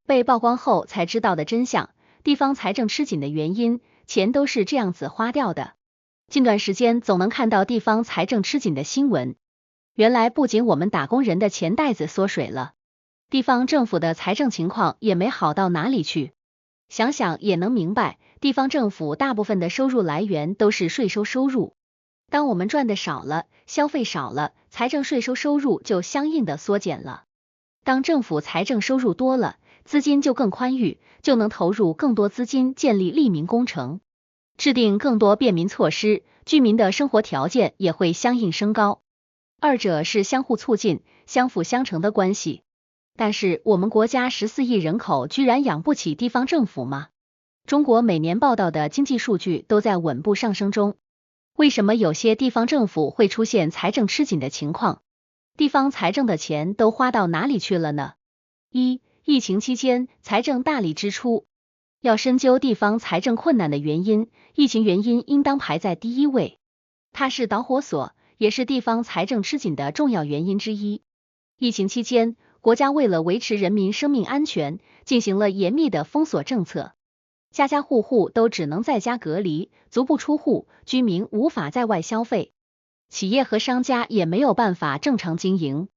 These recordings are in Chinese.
被曝光后才知道的真相，地方财政吃紧的原因，钱都是这样子花掉的。近段时间总能看到地方财政吃紧的新闻，原来不仅我们打工人的钱袋子缩水了，地方政府的财政情况也没好到哪里去。想想也能明白，地方政府大部分的收入来源都是税收收入，当我们赚的少了，消费少了，财政税收收入就相应的缩减了。当政府财政收入多了，资金就更宽裕，就能投入更多资金建立利民工程，制定更多便民措施，居民的生活条件也会相应升高。二者是相互促进、相辅相成的关系。但是我们国家14亿人口居然养不起地方政府吗？中国每年报道的经济数据都在稳步上升中，为什么有些地方政府会出现财政吃紧的情况？地方财政的钱都花到哪里去了呢？一、疫情期间财政大力支出。要深究地方财政困难的原因，疫情原因应当排在第一位，它是导火索，也是地方财政吃紧的重要原因之一。疫情期间，国家为了维持人民生命安全，进行了严密的封锁政策，家家户户都只能在家隔离，足不出户，居民无法在外消费，企业和商家也没有办法正常经营，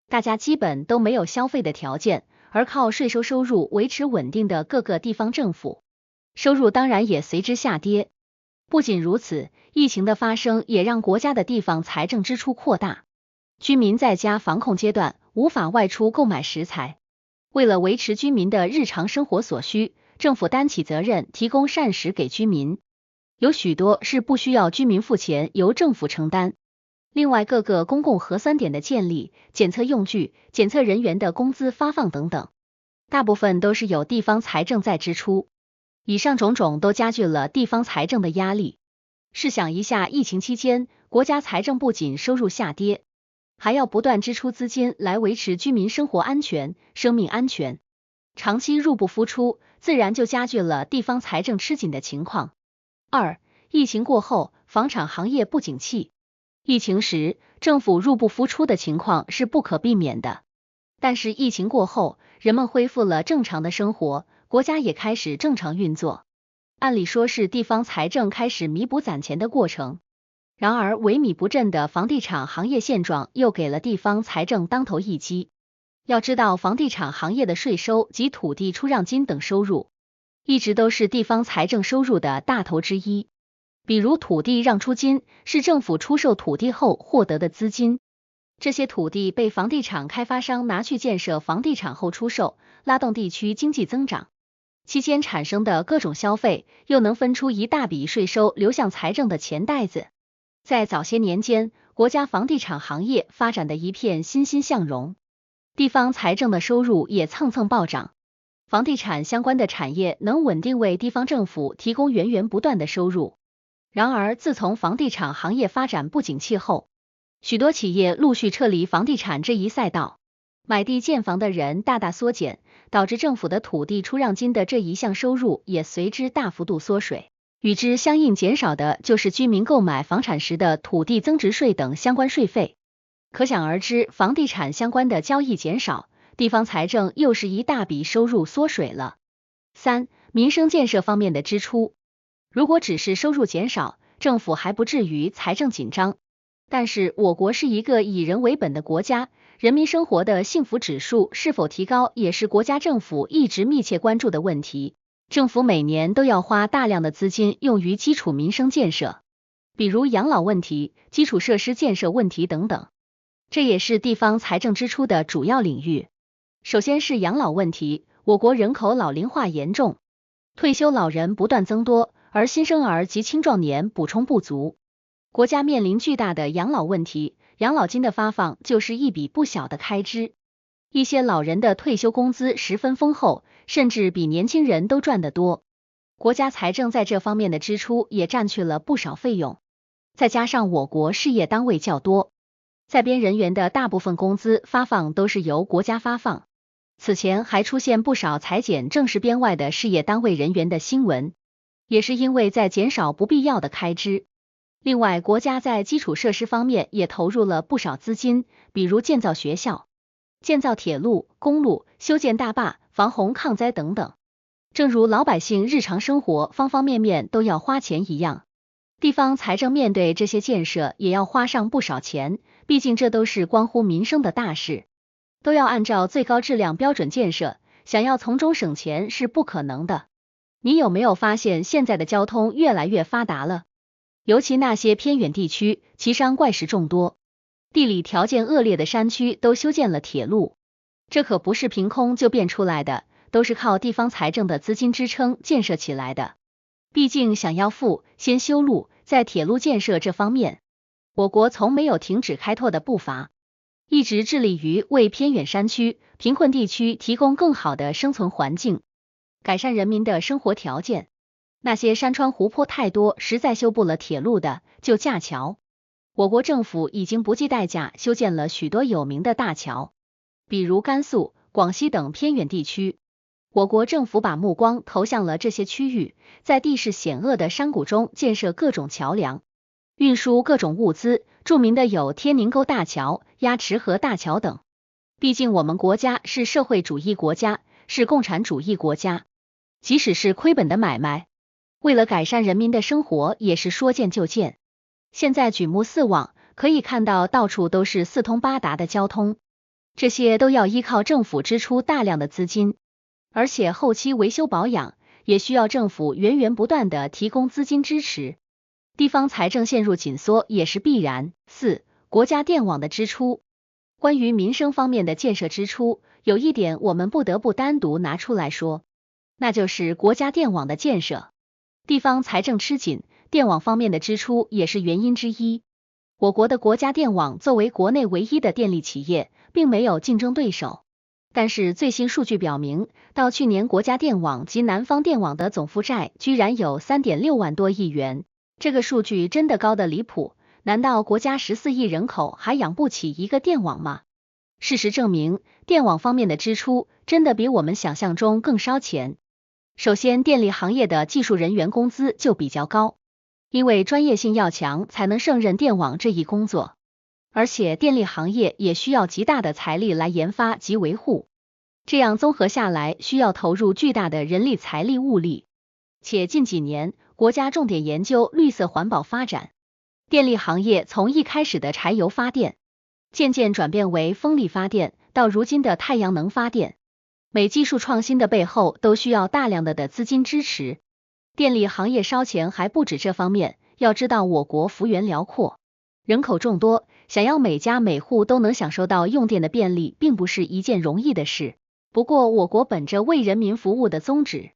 大家基本都没有消费的条件，而靠税收收入维持稳定的各个地方政府，收入当然也随之下跌。不仅如此，疫情的发生也让国家的地方财政支出扩大，居民在家防控阶段无法外出购买食材，为了维持居民的日常生活所需，政府担起责任提供膳食给居民，有许多是不需要居民付钱，由政府承担。另外，各个公共核酸点的建立、检测用具、检测人员的工资发放等等，大部分都是有地方财政在支出。以上种种都加剧了地方财政的压力。试想一下，疫情期间，国家财政不仅收入下跌，还要不断支出资金来维持居民生活安全、生命安全，长期入不敷出，自然就加剧了地方财政吃紧的情况。二、疫情过后，房产行业不景气。疫情时，政府入不敷出的情况是不可避免的，但是疫情过后，人们恢复了正常的生活，国家也开始正常运作，按理说是地方财政开始弥补攒钱的过程。然而萎靡不振的房地产行业现状又给了地方财政当头一击。要知道，房地产行业的税收及土地出让金等收入，一直都是地方财政收入的大头之一。比如土地让出金，是政府出售土地后获得的资金，这些土地被房地产开发商拿去建设房地产后出售，拉动地区经济增长。期间产生的各种消费，又能分出一大笔税收流向财政的钱袋子。在早些年间，国家房地产行业发展的一片欣欣向荣，地方财政的收入也蹭蹭暴涨，房地产相关的产业能稳定为地方政府提供源源不断的收入。然而，自从房地产行业发展不景气后，许多企业陆续撤离房地产这一赛道，买地建房的人大大缩减，导致政府的土地出让金的这一项收入也随之大幅度缩水。与之相应减少的就是居民购买房产时的土地增值税等相关税费。可想而知，房地产相关的交易减少，地方财政又是一大笔收入缩水了。三、民生建设方面的支出。如果只是收入减少，政府还不至于财政紧张。但是我国是一个以人为本的国家，人民生活的幸福指数是否提高，也是国家政府一直密切关注的问题。政府每年都要花大量的资金用于基础民生建设，比如养老问题、基础设施建设问题等等，这也是地方财政支出的主要领域。首先是养老问题，我国人口老龄化严重，退休老人不断增多，而新生儿及青壮年补充不足，国家面临巨大的养老问题，养老金的发放就是一笔不小的开支。一些老人的退休工资十分丰厚，甚至比年轻人都赚得多，国家财政在这方面的支出也占去了不少费用。再加上我国事业单位较多，在编人员的大部分工资发放都是由国家发放，此前还出现不少裁减正式编外的事业单位人员的新闻，也是因为在减少不必要的开支。另外，国家在基础设施方面也投入了不少资金，比如建造学校、建造铁路、公路、修建大坝、防洪抗灾等等。正如老百姓日常生活方方面面都要花钱一样，地方财政面对这些建设也要花上不少钱，毕竟这都是关乎民生的大事，都要按照最高质量标准建设，想要从中省钱是不可能的。你有没有发现现在的交通越来越发达了？尤其那些偏远地区，奇山怪石众多，地理条件恶劣的山区都修建了铁路，这可不是凭空就变出来的，都是靠地方财政的资金支撑建设起来的。毕竟想要富，先修路，在铁路建设这方面，我国从没有停止开拓的步伐，一直致力于为偏远山区、贫困地区提供更好的生存环境，改善人民的生活条件。那些山川湖泊太多，实在修不了铁路的，就架桥。我国政府已经不计代价修建了许多有名的大桥，比如甘肃、广西等偏远地区，我国政府把目光投向了这些区域，在地势险恶的山谷中建设各种桥梁，运输各种物资，著名的有天宁沟大桥、鸭池河大桥等。毕竟我们国家是社会主义国家，是共产主义国家，即使是亏本的买卖，为了改善人民的生活，也是说建就建。现在举目四望，可以看到到处都是四通八达的交通，这些都要依靠政府支出大量的资金，而且后期维修保养也需要政府源源不断的提供资金支持，地方财政陷入紧缩也是必然。四、国家电网的支出。关于民生方面的建设支出，有一点我们不得不单独拿出来说，那就是国家电网的建设。地方财政吃紧，电网方面的支出也是原因之一。我国的国家电网作为国内唯一的电力企业，并没有竞争对手。但是最新数据表明，到去年国家电网及南方电网的总负债居然有 3.6 万多亿元，这个数据真的高得离谱，难道国家14亿人口还养不起一个电网吗？事实证明，电网方面的支出真的比我们想象中更烧钱。首先，电力行业的技术人员工资就比较高，因为专业性要强才能胜任电网这一工作，而且电力行业也需要极大的财力来研发及维护，这样综合下来需要投入巨大的人力、财力、物力。且近几年，国家重点研究绿色环保发展，电力行业从一开始的柴油发电，渐渐转变为风力发电，到如今的太阳能发电。每技术创新的背后都需要大量的资金支持，电力行业烧钱还不止这方面，要知道我国幅员辽阔，人口众多，想要每家每户都能享受到用电的便利，并不是一件容易的事。不过我国本着为人民服务的宗旨，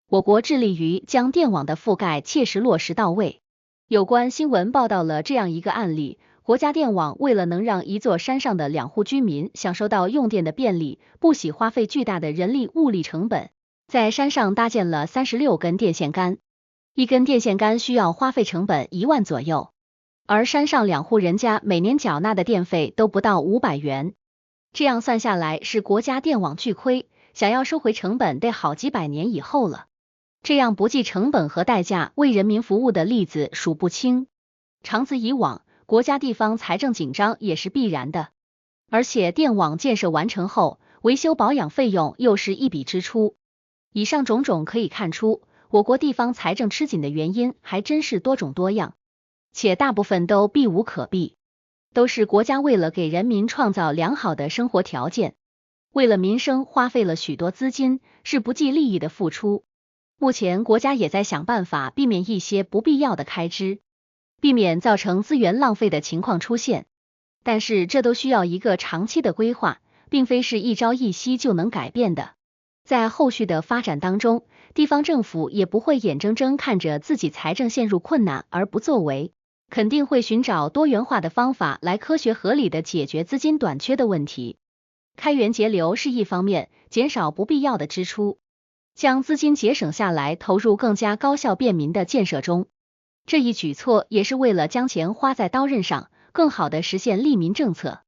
我国致力于将电网的覆盖切实落实到位。有关新闻报道了这样一个案例，国家电网为了能让一座山上的2户居民享受到用电的便利，不惜花费巨大的人力物力成本，在山上搭建了36根电线杆，一根电线杆需要花费成本1万左右，而山上2户人家每年缴纳的电费都不到500元，这样算下来是国家电网巨亏，想要收回成本得好几百年以后了。这样不计成本和代价为人民服务的例子数不清，长此以往，国家地方财政紧张也是必然的。而且电网建设完成后，维修保养费用又是一笔支出。以上种种可以看出，我国地方财政吃紧的原因还真是多种多样，且大部分都避无可避，都是国家为了给人民创造良好的生活条件，为了民生花费了许多资金，是不计利益的付出。目前国家也在想办法避免一些不必要的开支，避免造成资源浪费的情况出现，但是这都需要一个长期的规划，并非是一朝一夕就能改变的。在后续的发展当中，地方政府也不会眼睁睁看着自己财政陷入困难而不作为，肯定会寻找多元化的方法来科学合理的解决资金短缺的问题。开源节流是一方面，减少不必要的支出，将资金节省下来投入更加高效便民的建设中。这一举措也是为了将钱花在刀刃上，更好的实现利民政策。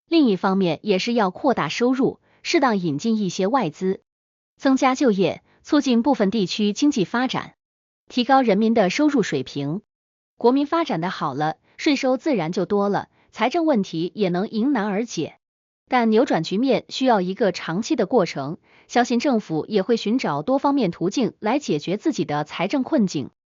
另一方面也是要扩大收入，适当引进一些外资，增加就业，促进部分地区经济发展，提高人民的收入水平。国民发展的好了，税收自然就多了，财政问题也能迎难而解。但扭转局面需要一个长期的过程，相信政府也会寻找多方面途径来解决自己的财政困境。